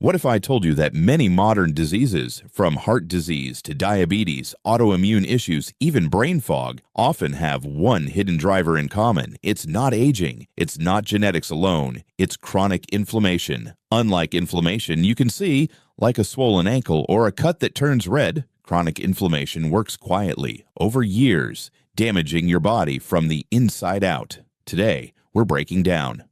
What if I told you that many modern diseases, from heart disease to diabetes, autoimmune issues, even brain fog, often have one hidden driver in common? It's not aging. It's not genetics alone. It's chronic inflammation. Unlike inflammation you can see, like a swollen ankle or a cut that turns red, chronic inflammation works quietly, over years, damaging your body from the inside out. Today, we're breaking down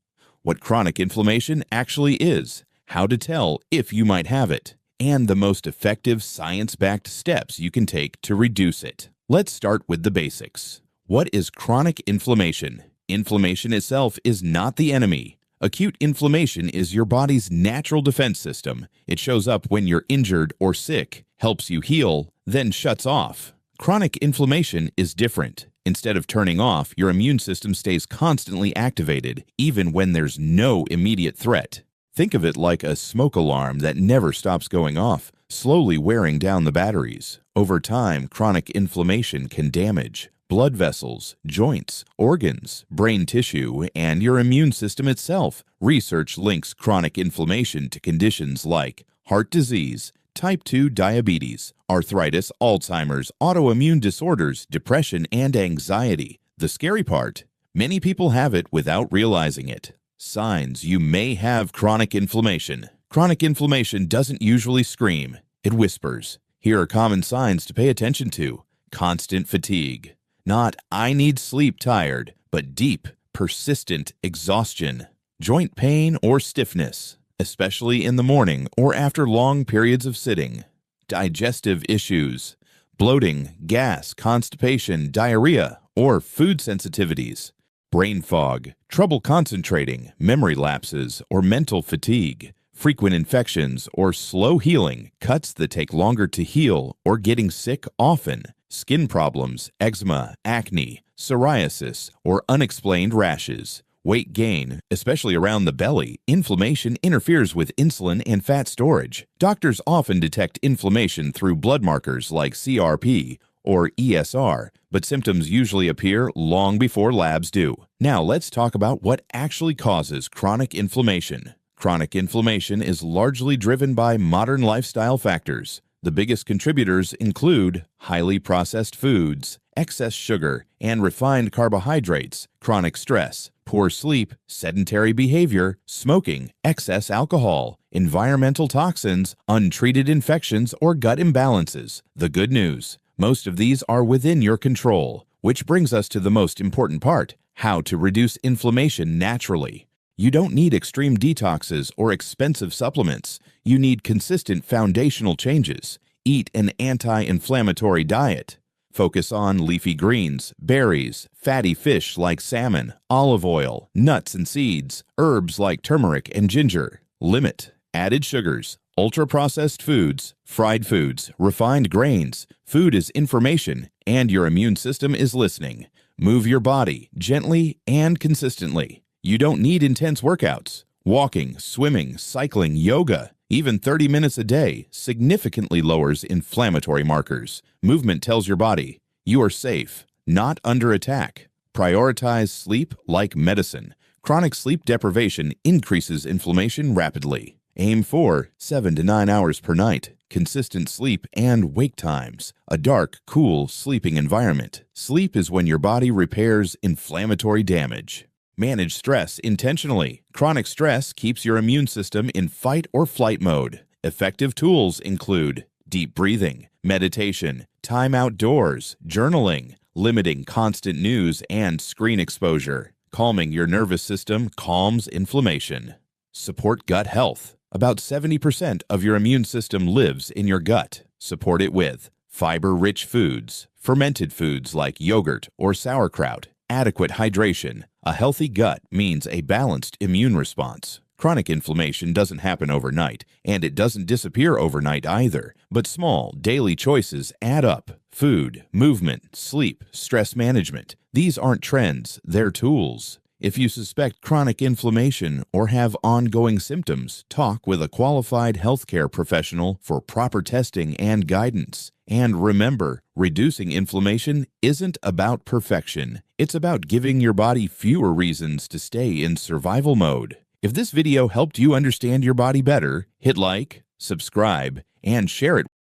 what chronic inflammation actually is, how to tell if you might have it, and the most effective science-backed steps you can take to reduce it. Let's start with the basics. What is chronic inflammation? Inflammation itself is not the enemy. Acute inflammation is your body's natural defense system. It shows up when you're injured or sick, helps you heal, then shuts off. Chronic inflammation is different. Instead of turning off, your immune system stays constantly activated, even when there's no immediate threat. Think of it like a smoke alarm that never stops going off, slowly wearing down the batteries. Over time, chronic inflammation can damage blood vessels, joints, organs, brain tissue, and your immune system itself. Research links chronic inflammation to conditions like heart disease, type 2 diabetes, arthritis, Alzheimer's, autoimmune disorders, depression, and anxiety. The scary part, many people have it without realizing it. Signs you may have chronic inflammation. Chronic inflammation doesn't usually scream, it whispers. Here are common signs to pay attention to. Constant fatigue. Not "I need sleep" tired, but deep, persistent exhaustion. Joint pain or stiffness, especially in the morning or after long periods of sitting. Digestive issues. Bloating, gas, constipation, diarrhea, or food sensitivities. Brain fog, trouble concentrating, memory lapses, or mental fatigue, frequent infections or slow healing, cuts that take longer to heal, or getting sick often, skin problems, eczema, acne, psoriasis, or unexplained rashes, weight gain, especially around the belly. Inflammation interferes with insulin and fat storage. Doctors often detect inflammation through blood markers like CRP or ESR, but symptoms usually appear long before labs do. Now let's talk about what actually causes chronic inflammation. Chronic inflammation is largely driven by modern lifestyle factors. The biggest contributors include highly processed foods, excess sugar, and refined carbohydrates, chronic stress, poor sleep, sedentary behavior, smoking, excess alcohol, environmental toxins, untreated infections, or gut imbalances. The good news: most of these are within your control, which brings us to the most important part: how to reduce inflammation naturally. You don't need extreme detoxes or expensive supplements. You need consistent foundational changes. Eat an anti-inflammatory diet. Focus on leafy greens, berries, fatty fish like salmon, olive oil, nuts and seeds, herbs like turmeric and ginger. Limit added sugars, ultra-processed foods, fried foods, refined grains. Food is information, and your immune system is listening. Move your body gently and consistently. You don't need intense workouts. Walking, swimming, cycling, yoga, even 30 minutes a day significantly lowers inflammatory markers. Movement tells your body you are safe, not under attack. Prioritize sleep like medicine. Chronic sleep deprivation increases inflammation rapidly. Aim for 7 to 9 hours per night. Consistent sleep and wake times. A dark, cool sleeping environment. Sleep is when your body repairs inflammatory damage. Manage stress intentionally. Chronic stress keeps your immune system in fight or flight mode. Effective tools include deep breathing, meditation, time outdoors, journaling, limiting constant news and screen exposure. Calming your nervous system calms inflammation. Support gut health. About 70% of your immune system lives in your gut. Support it with fiber-rich foods, fermented foods like yogurt or sauerkraut, adequate hydration. A healthy gut means a balanced immune response. Chronic inflammation doesn't happen overnight, and it doesn't disappear overnight either, but small, daily choices add up. Food, movement, sleep, stress management. These aren't trends, they're tools. If you suspect chronic inflammation or have ongoing symptoms, talk with a qualified healthcare professional for proper testing and guidance. And remember, reducing inflammation isn't about perfection. It's about giving your body fewer reasons to stay in survival mode. If this video helped you understand your body better, hit like, subscribe, and share it